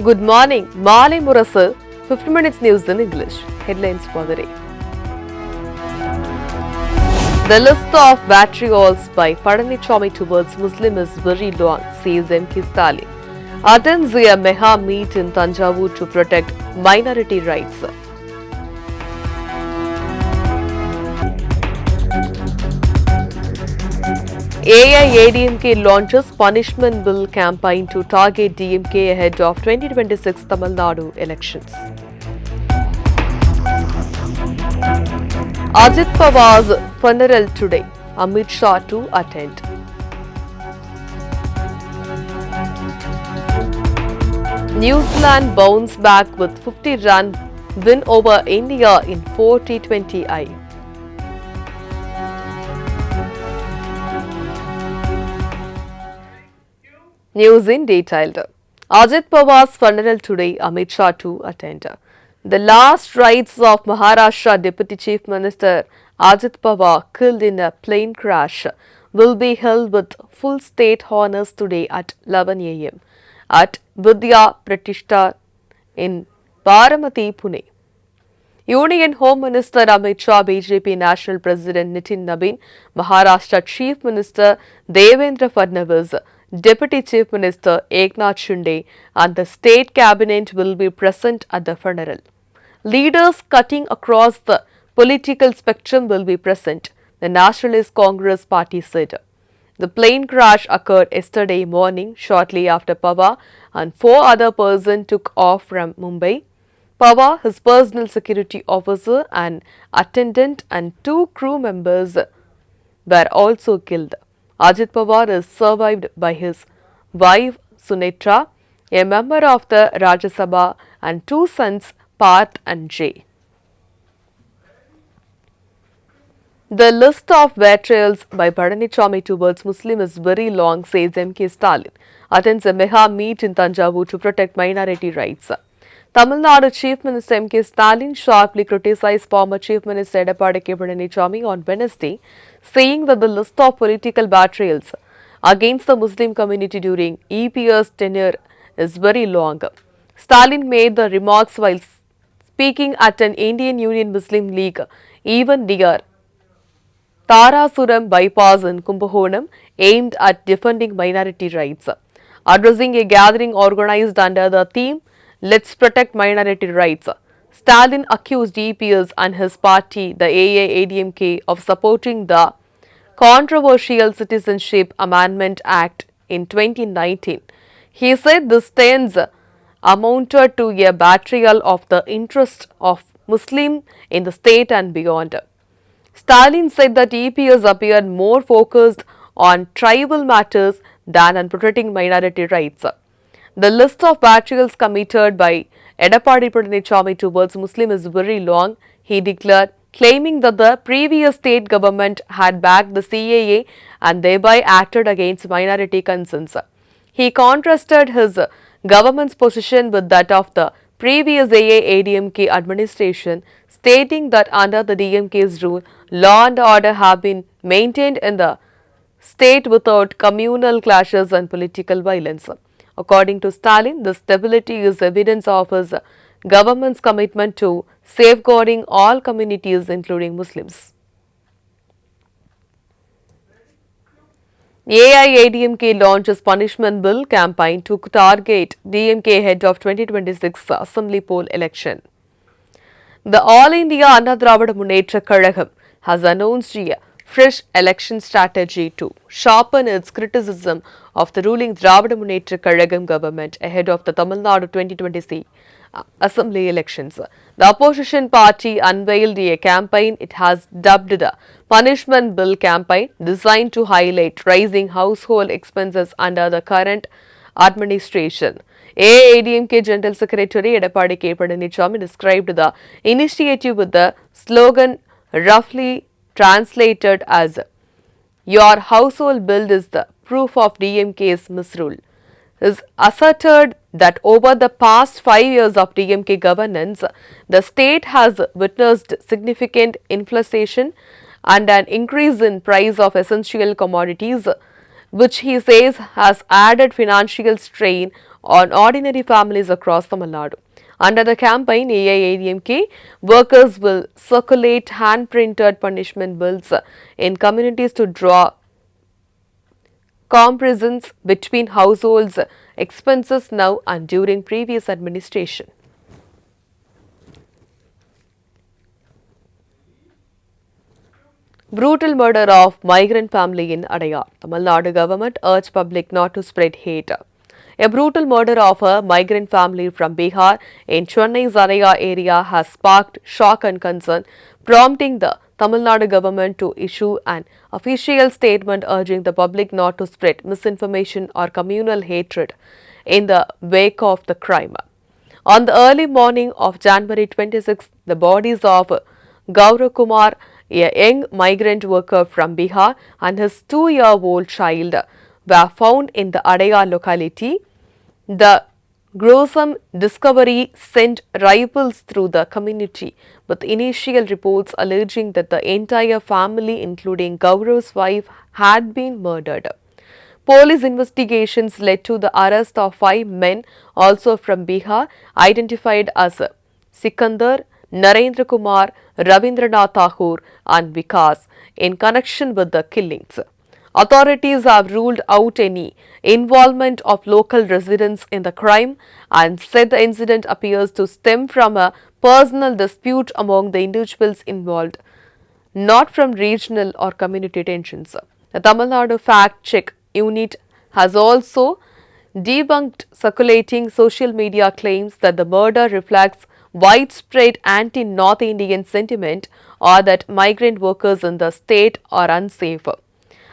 Good morning, Malai Murasu, 50 minutes news in English. Headlines for the day. The list of battery walls by Padanichami towards Muslim is very long, says M.K. Stalin. Attends a mega meet in Tanjavur to protect minority rights. AIADMK launches punishment bill campaign to target DMK ahead of 2026 Tamil Nadu elections. Ajit Pawar's funeral today. Amit Shah to attend. New Zealand bounce back with 50-run win over India in 4 T20I. News in detail. Ajit Pawar's funeral today, Amit Shah to attend. The last rites of Maharashtra Deputy Chief Minister Ajit Pawar, killed in a plane crash, will be held with full state honours today at 11 a.m. at Vidya Pratishta in Baramati, Pune. Union Home Minister Amit Shah, BJP National President Nitin Nabin, Maharashtra Chief Minister Devendra Fadnavis, Deputy Chief Minister Eknath Shinde and the State Cabinet will be present at the funeral. Leaders cutting across the political spectrum will be present, the Nationalist Congress Party said. The plane crash occurred yesterday morning shortly after Pawar and 4 other persons took off from Mumbai. Pawar, his personal security officer, an attendant and 2 crew members were also killed. Ajit Pawar is survived by his wife Sunetra, a member of the Rajya Sabha, and 2 sons Parth and Jay. The list of betrayals by Padanichami towards Muslim is very long, says M.K. Stalin. Attends a mega meet in Tanjavur to protect minority rights. Tamil Nadu Chief Minister M.K. Stalin sharply criticized former Chief Minister Edappadi K. Padanichami on Wednesday, saying that the list of political betrayals against the Muslim community during EP's tenure is very long. Stalin made the remarks while speaking at an Indian Union Muslim League event near Tarasuram bypass in Kumbakonam aimed at defending minority rights. Addressing a gathering organized under the theme Let's Protect Minority Rights, Stalin accused EPS and his party, the AIADMK, of supporting the controversial Citizenship Amendment Act in 2019. He said this stance amounted to a betrayal of the interest of Muslims in the state and beyond. Stalin said that EPS appeared more focused on tribal matters than on protecting minority rights. The list of betrayals committed by Edappadi Padanichami towards Muslim is very long, he declared, claiming that the previous state government had backed the CAA and thereby acted against minority concerns. He contrasted his government's position with that of the previous AIADMK administration, stating that under the DMK's rule, law and order have been maintained in the state without communal clashes and political violence. According to Stalin, the stability is evidence of his government's commitment to safeguarding all communities, including Muslims. AIADMK launches punishment bill campaign to target DMK ahead of 2026 Assembly poll election. The All India Anna Dravida Munnetra Kazhagam has announced a fresh election strategy to sharpen its criticism of the ruling Dravida Munnetra Kazhagam government ahead of the Tamil Nadu 2026 Assembly elections. The opposition party unveiled a campaign it has dubbed the Punishment Bill campaign, designed to highlight rising household expenses under the current administration. AIADMK General Secretary Edappadi K. Padanichami described the initiative with the slogan roughly translated as "Your household bill is the proof of DMK's misrule." Is asserted that over the past 5 years of DMK governance, the state has witnessed significant inflation and an increase in price of essential commodities. which he says has added financial strain on ordinary families across Tamil Nadu. Under the campaign, AIADMK workers will circulate hand-printed punishment bills in communities to draw comparisons between households' expenses now and during previous administration. Brutal murder of migrant family in Adayar. Tamil Nadu government urged public not to spread hate. A brutal murder of a migrant family from Bihar in Chennai's Adayar area has sparked shock and concern, prompting the Tamil Nadu government to issue an official statement urging the public not to spread misinformation or communal hatred in the wake of the crime. On the early morning of January 26, the bodies of Gaurav Kumar, a young migrant worker from Bihar, and his 2-year-old child were found in the Adayar locality. The gruesome discovery sent ripples through the community, with initial reports alleging that the entire family, including Gaurav's wife, had been murdered. Police investigations led to the arrest of 5 men, also from Bihar, identified as Sikandar, Narendra Kumar, Ravindranath Thakur, and Vikas, in connection with the killings. Authorities have ruled out any involvement of local residents in the crime and said the incident appears to stem from a personal dispute among the individuals involved, not from regional or community tensions. The Tamil Nadu Fact Check Unit has also debunked circulating social media claims that the murder reflects widespread anti-North Indian sentiment or that migrant workers in the state are unsafe.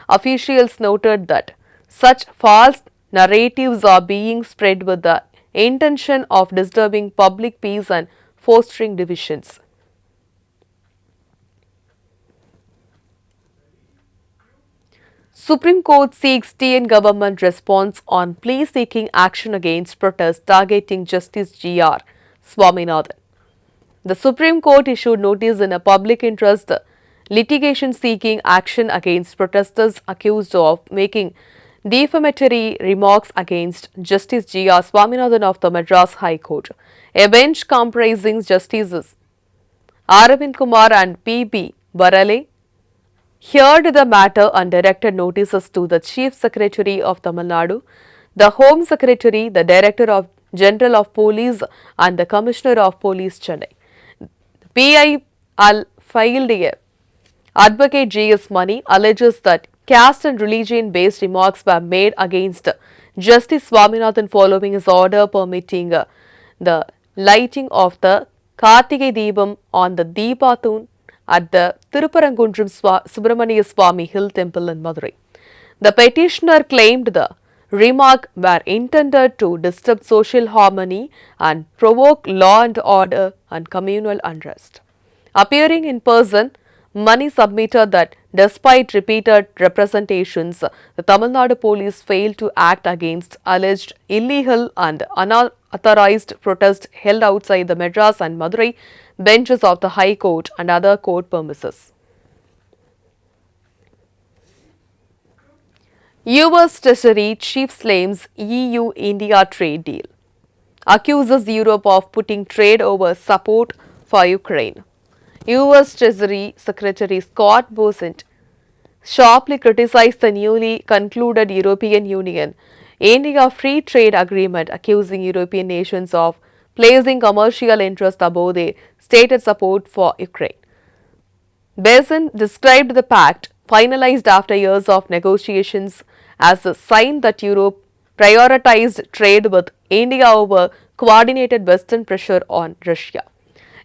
Officials noted that such false narratives are being spread with the intention of disturbing public peace and fostering divisions. Supreme Court seeks TN government response on plea seeking action against protests targeting Justice G.R. Swaminathan. The Supreme Court issued notice in a public interest litigation seeking action against protesters accused of making defamatory remarks against Justice G.R. Swaminathan of the Madras High Court. A bench comprising Justices Aravind Kumar and P.B. Barale heard the matter and directed notices to the Chief Secretary of Tamil Nadu, the Home Secretary, the Director General of Police and the Commissioner of Police Chennai. PIL filed a Advocate J.S. Money alleges that caste and religion-based remarks were made against Justice Swaminathan following his order permitting the lighting of the Kartigai Deepam on the Deepathun at the Tirupparangundram Subramaniya Swami Hill Temple in Madurai. The petitioner claimed the remark were intended to disturb social harmony and provoke law and order and communal unrest. Appearing in person, Mani submitted that despite repeated representations, the Tamil Nadu police failed to act against alleged illegal and unauthorized protests held outside the Madras and Madurai benches of the High Court and other court premises. US Treasury Chief slams EU-India trade deal, accuses Europe of putting trade over support for Ukraine. US Treasury Secretary Scott Bessent sharply criticized the newly concluded European Union-India Free Trade Agreement, accusing European nations of placing commercial interests above their stated support for Ukraine. Bessent described the pact, finalized after years of negotiations, as a sign that Europe prioritized trade with India over coordinated Western pressure on Russia.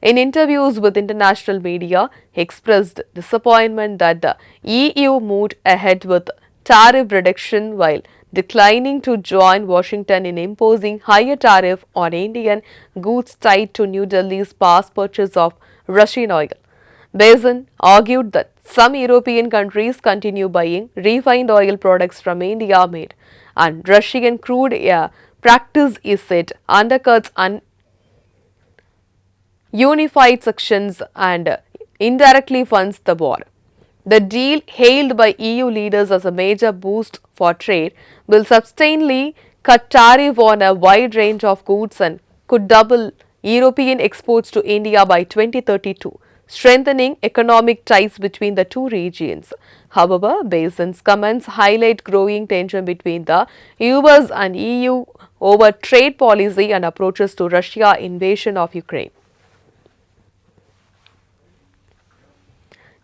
In interviews with international media, he expressed disappointment that the EU moved ahead with tariff reduction while declining to join Washington in imposing higher tariff on Indian goods tied to New Delhi's past purchase of Russian oil. Bessent argued that some European countries continue buying refined oil products from India made, and Russian crude practice is said undercuts unified sections and indirectly funds the war. The deal, hailed by EU leaders as a major boost for trade, will substantially cut tariff on a wide range of goods and could double European exports to India by 2032, strengthening economic ties between the two regions. However, Basin's comments highlight growing tension between the US and EU over trade policy and approaches to Russia invasion of Ukraine.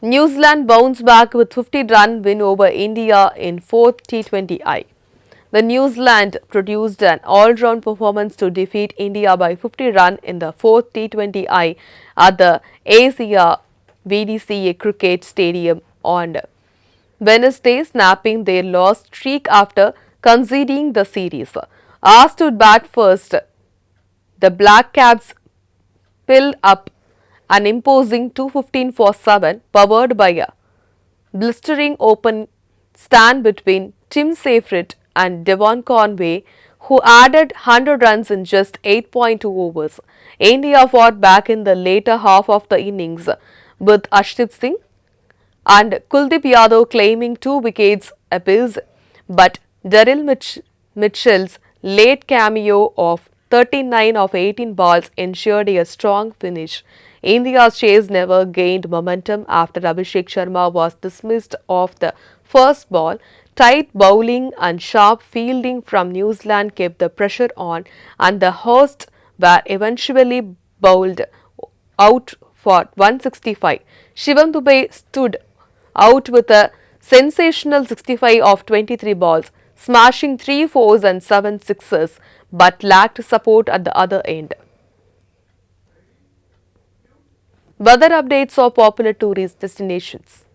New Zealand bounced back with 50-run win over India in 4th T20I. The New Zealand produced an all-round performance to defeat India by 50 runs in the 4th T20I at the Asia VDCA Cricket Stadium on Wednesday, snapping their lost streak after conceding the series. Asked to bat first, the Black Caps pilled up an imposing 215 for 7, powered by a blistering open stand between Tim Seyfried and Devon Conway, who added 100 runs in just 8.2 overs. India fought back in the later half of the innings, with Arshdeep Singh and Kuldeep Yadav claiming 2 wickets apiece, but Mitchell's late cameo of 39 of 18 balls ensured a strong finish. India's chase never gained momentum after Abhishek Sharma was dismissed off the first ball. Tight bowling and sharp fielding from New Zealand kept the pressure on, and the hosts were eventually bowled out for 165. Shivam Dube stood out with a sensational 65 of 23 balls, smashing 3 fours and 7 sixes, but lacked support at the other end. Weather updates of popular tourist destinations.